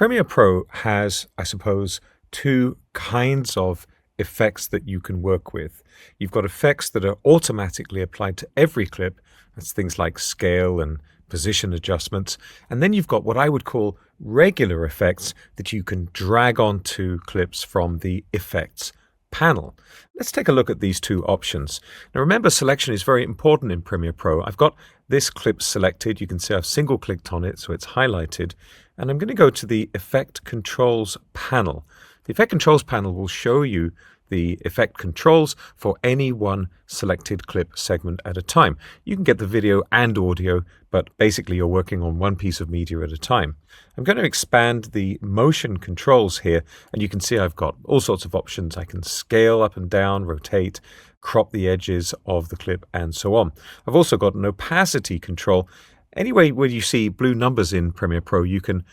Premiere Pro has, I suppose, two kinds of effects that you can work with. You've got effects that are automatically applied to every clip. That's things like scale and position adjustments. And then you've got what I would call regular effects that you can drag onto clips from the effects panel. Let's take a look at these two options. Now remember, selection is very important in Premiere Pro. I've got this clip selected. You can see I've single clicked on it, so it's highlighted. And I'm going to go to the Effect Controls panel. The Effect Controls panel will show you the effect controls for any one selected clip segment at a time. You can get the video and audio, but basically you're working on one piece of media at a time. I'm going to expand the motion controls here, and you can see I've got all sorts of options. I can scale up and down, rotate, crop the edges of the clip, and so on. I've also got an opacity control. Anyway, where you see blue numbers in Premiere Pro, you can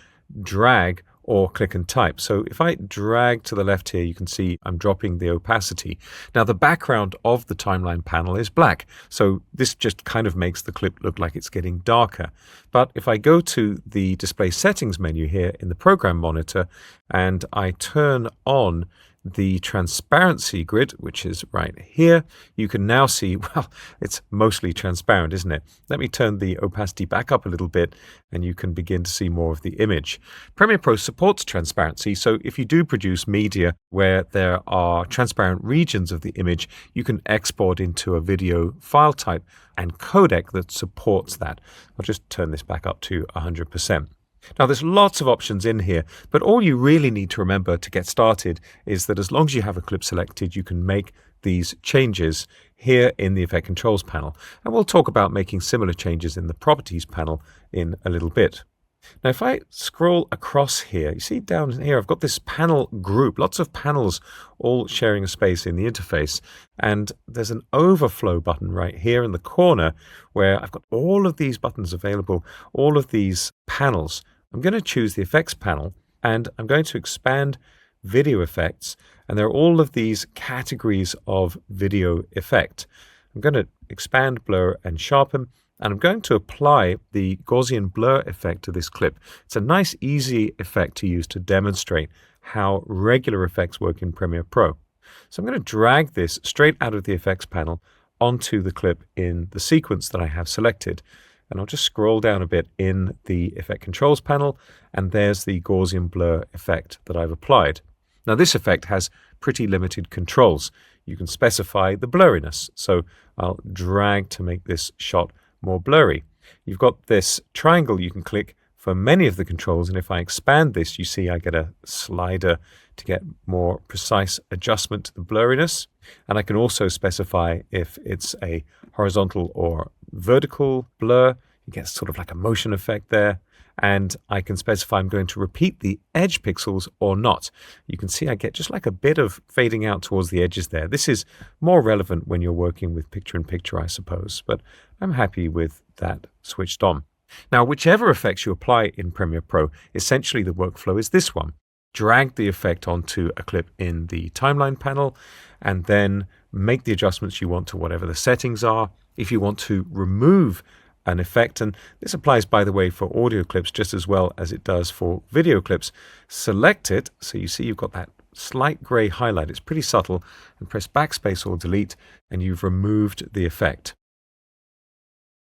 drag or click and type. So if I drag to the left here, you can see I'm dropping the opacity. Now the background of the timeline panel is black, so this just kind of makes the clip look like it's getting darker. But if I go to the display settings menu here in the program monitor and I turn on the transparency grid, which is right here, you can now see, well, it's mostly transparent, isn't it? Let me turn the opacity back up a little bit and you can begin to see more of the image. Premiere Pro supports transparency, so if you do produce media where there are transparent regions of the image, you can export into a video file type and codec that supports that. I'll just turn this back up to 100%. Now there's lots of options in here, but all you really need to remember to get started is that as long as you have a clip selected, you can make these changes here in the Effect Controls panel. And we'll talk about making similar changes in the Properties panel in a little bit. Now if I scroll across here, you see down here I've got this panel group, lots of panels all sharing a space in the interface, and there's an overflow button right here in the corner where I've got all of these buttons available, all of these panels. I'm going to choose the Effects panel and I'm going to expand Video Effects, and there are all of these categories of video effect. I'm going to expand, blur and sharpen, and I'm going to apply the Gaussian blur effect to this clip. It's a nice, easy effect to use to demonstrate how regular effects work in Premiere Pro. So I'm going to drag this straight out of the effects panel onto the clip in the sequence that I have selected. And I'll just scroll down a bit in the Effect Controls panel, and there's the Gaussian blur effect that I've applied. Now this effect has pretty limited controls. You can specify the blurriness, so I'll drag to make this shot more blurry. You've got this triangle you can click for many of the controls, and if I expand this, you see I get a slider to get more precise adjustment to the blurriness. And I can also specify if it's a horizontal or vertical blur. You get sort of like a motion effect there. And I can specify I'm going to repeat the edge pixels or not. You can see I get just like a bit of fading out towards the edges there. This is more relevant when you're working with picture-in-picture, I suppose, but I'm happy with that switched on. Now, whichever effects you apply in Premiere Pro, essentially the workflow is this one. Drag the effect onto a clip in the timeline panel and then make the adjustments you want to whatever the settings are. If you want to remove an effect, and this applies, by the way, for audio clips just as well as it does for video clips, select it. So you see you've got that slight gray highlight. It's pretty subtle, and press backspace or delete and you've removed the effect.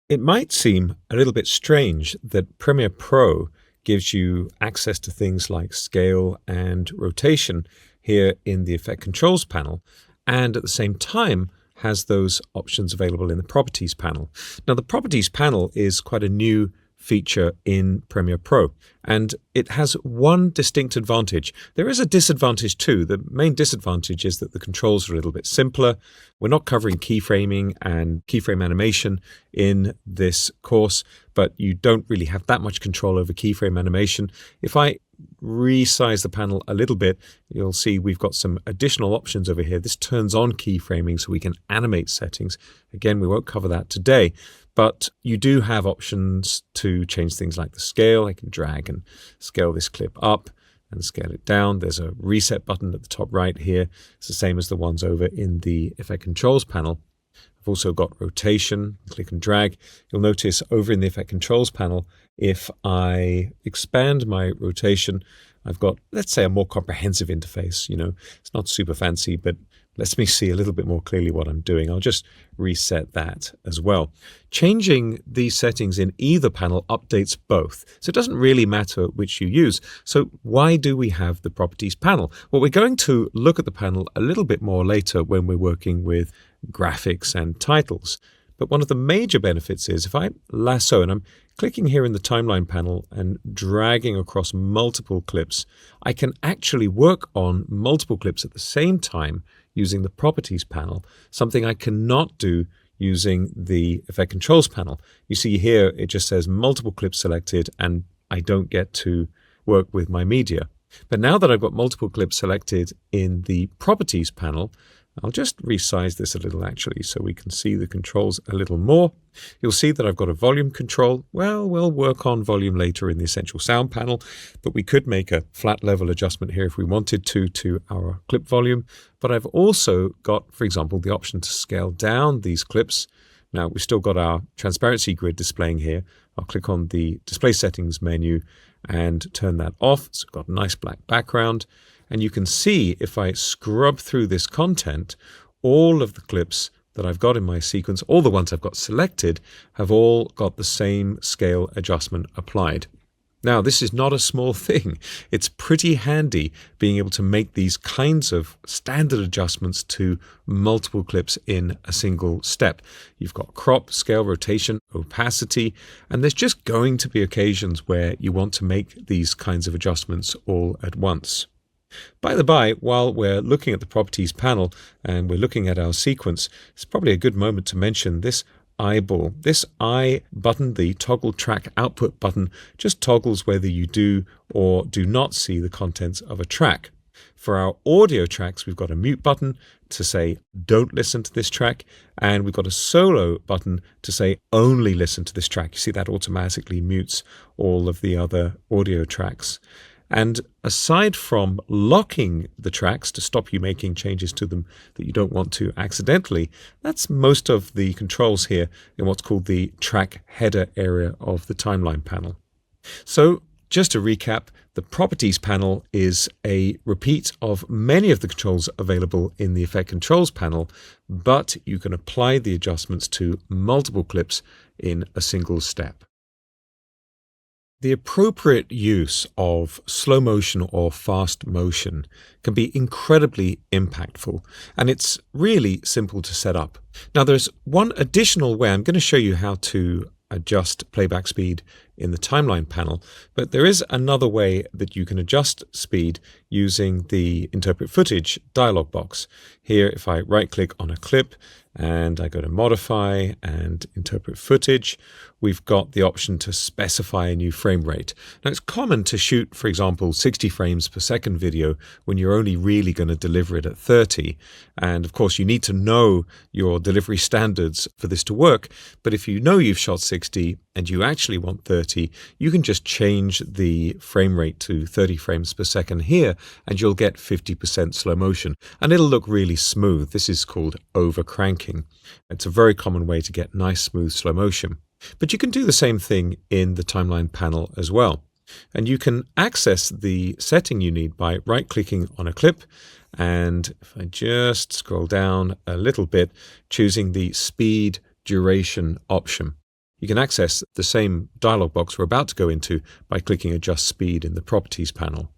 It might seem a little bit strange that Premiere Pro gives you access to things like scale and rotation here in the Effect Controls panel, and at the same time has those options available in the Properties panel. Now the Properties panel is quite a new feature in Premiere Pro, and it has one distinct advantage. There is a disadvantage too. The main disadvantage is that the controls are a little bit simpler. We're not covering keyframing and keyframe animation in this course, but you don't really have that much control over keyframe animation. If I resize the panel a little bit, you'll see we've got some additional options over here. This turns on keyframing so we can animate settings. Again, we won't cover that today, but you do have options to change things like the scale. I can drag and scale this clip up and scale it down. There's a reset button at the top right here. It's the same as the ones over in the Effect Controls panel. I've also got rotation, click and drag. You'll notice over in the Effect Controls panel, if I expand my rotation, I've got, let's say, a more comprehensive interface. It's not super fancy, but lets me see a little bit more clearly what I'm doing. I'll just reset that as well. Changing these settings in either panel updates both, so it doesn't really matter which you use. So why do we have the Properties panel? Well, we're going to look at the panel a little bit more later when we're working with graphics and titles. But one of the major benefits is if I lasso, and I'm clicking here in the timeline panel and dragging across multiple clips, I can actually work on multiple clips at the same time using the Properties panel, something I cannot do using the Effect Controls panel. You see here, it just says multiple clips selected, and I don't get to work with my media. But now that I've got multiple clips selected in the Properties panel, I'll just resize this a little actually so we can see the controls a little more. You'll see that I've got a volume control. Well, we'll work on volume later in the Essential Sound panel, but we could make a flat level adjustment here if we wanted to our clip volume. But I've also got, for example, the option to scale down these clips. Now, we've still got our transparency grid displaying here. I'll click on the Display Settings menu and turn that off. So I've got a nice black background. And you can see if I scrub through this content, all of the clips that I've got in my sequence, all the ones I've got selected, have all got the same scale adjustment applied. Now, this is not a small thing. It's pretty handy being able to make these kinds of standard adjustments to multiple clips in a single step. You've got crop, scale, rotation, opacity, and there's just going to be occasions where you want to make these kinds of adjustments all at once. By the by, while we're looking at the Properties panel and we're looking at our sequence, it's probably a good moment to mention this eyeball. This I button, the toggle track output button, just toggles whether you do or do not see the contents of a track. For our audio tracks, we've got a mute button to say don't listen to this track, and we've got a solo button to say only listen to this track. You see that automatically mutes all of the other audio tracks. And aside from locking the tracks to stop you making changes to them that you don't want to accidentally, that's most of the controls here in what's called the track header area of the timeline panel. So just to recap, the Properties panel is a repeat of many of the controls available in the Effect Controls panel, but you can apply the adjustments to multiple clips in a single step. The appropriate use of slow motion or fast motion can be incredibly impactful, and it's really simple to set up. Now, there's one additional way. I'm going to show you how to adjust playback speed in the timeline panel, but there is another way that you can adjust speed using the Interpret Footage dialog box. Here, if I right-click on a clip and I go to Modify and Interpret Footage, we've got the option to specify a new frame rate. Now, it's common to shoot, for example, 60 frames per second video when you're only really going to deliver it at 30. And of course, you need to know your delivery standards for this to work. But if you know you've shot 60 and you actually want 30, you can just change the frame rate to 30 frames per second here, and you'll get 50% slow motion. And it'll look really smooth. This is called overcranking. It's a very common way to get nice, smooth slow motion. But you can do the same thing in the timeline panel as well. And you can access the setting you need by right-clicking on a clip. And if I just scroll down a little bit, choosing the speed duration option. You can access the same dialog box we're about to go into by clicking Adjust Speed in the Properties panel.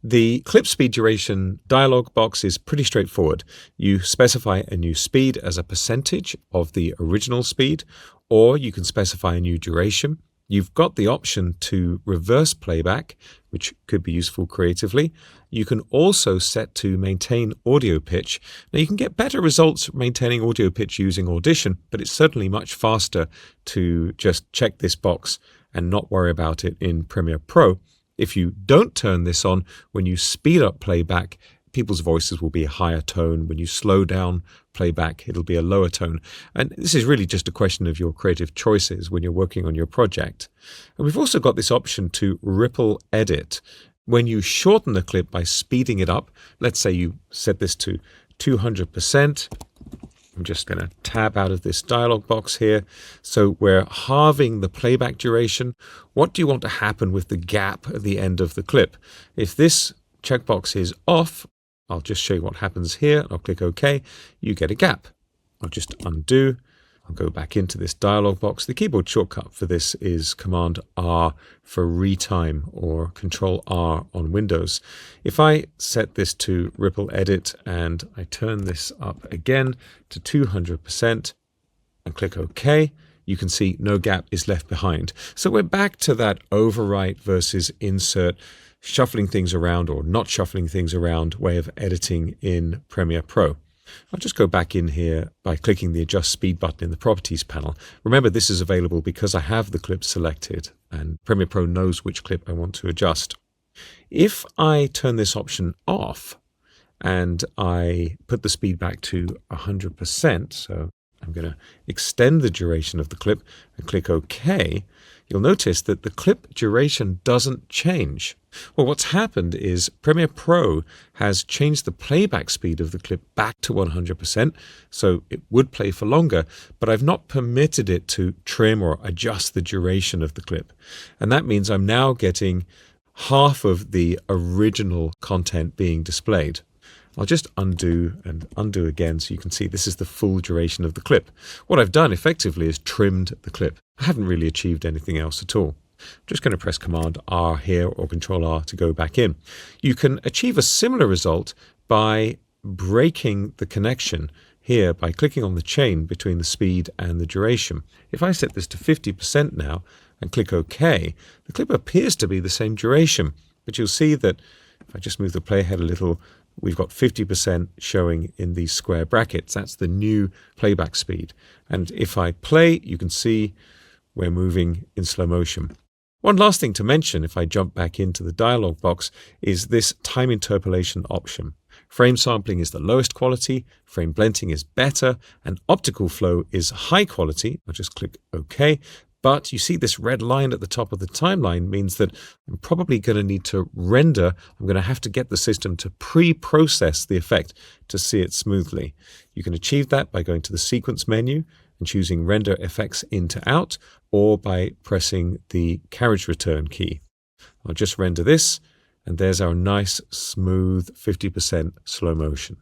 The clip speed duration dialog box is pretty straightforward. You specify a new speed as a percentage of the original speed, or you can specify a new duration. You've got the option to reverse playback, which could be useful creatively. You can also set to maintain audio pitch. Now, you can get better results maintaining audio pitch using Audition, but it's certainly much faster to just check this box and not worry about it in Premiere Pro. If you don't turn this on, when you speed up playback, people's voices will be a higher tone. When you slow down playback, it'll be a lower tone. And this is really just a question of your creative choices when you're working on your project. And we've also got this option to ripple edit. When you shorten the clip by speeding it up, let's say you set this to 200%, I'm just going to tab out of this dialog box here. So we're halving the playback duration. What do you want to happen with the gap at the end of the clip? If this checkbox is off, I'll just show you what happens here. I'll click OK. You get a gap. I'll just undo. I'll go back into this dialog box. The keyboard shortcut for this is Command R for retime or Control R on Windows. If I set this to Ripple Edit and I turn this up again to 200% and click OK, you can see no gap is left behind. So we're back to that overwrite versus insert, shuffling things around or not shuffling things around way of editing in Premiere Pro. I'll just go back in here by clicking the Adjust Speed button in the Properties panel. Remember, this is available because I have the clip selected and Premiere Pro knows which clip I want to adjust. If I turn this option off and I put the speed back to 100%, so I'm going to extend the duration of the clip and click OK, you'll notice that the clip duration doesn't change. Well, what's happened is Premiere Pro has changed the playback speed of the clip back to 100%, so it would play for longer, but I've not permitted it to trim or adjust the duration of the clip. And that means I'm now getting half of the original content being displayed. I'll just undo and undo again so you can see this is the full duration of the clip. What I've done effectively is trimmed the clip. I haven't really achieved anything else at all. I'm just going to press Command R here or Control R to go back in. You can achieve a similar result by breaking the connection here by clicking on the chain between the speed and the duration. If I set this to 50% now and click OK, the clip appears to be the same duration, but you'll see that if I just move the playhead a little, we've got 50% showing in these square brackets. That's the new playback speed. And if I play, you can see we're moving in slow motion. One last thing to mention, if I jump back into the dialog box, is this time interpolation option. Frame sampling is the lowest quality, frame blending is better, and optical flow is high quality. I'll just click OK. But you see this red line at the top of the timeline means that I'm probably going to need to render. I'm going to have to get the system to pre-process the effect to see it smoothly. You can achieve that by going to the Sequence menu and choosing Render Effects In to Out, or by pressing the Carriage Return key. I'll just render this, and there's our nice, smooth 50% slow motion.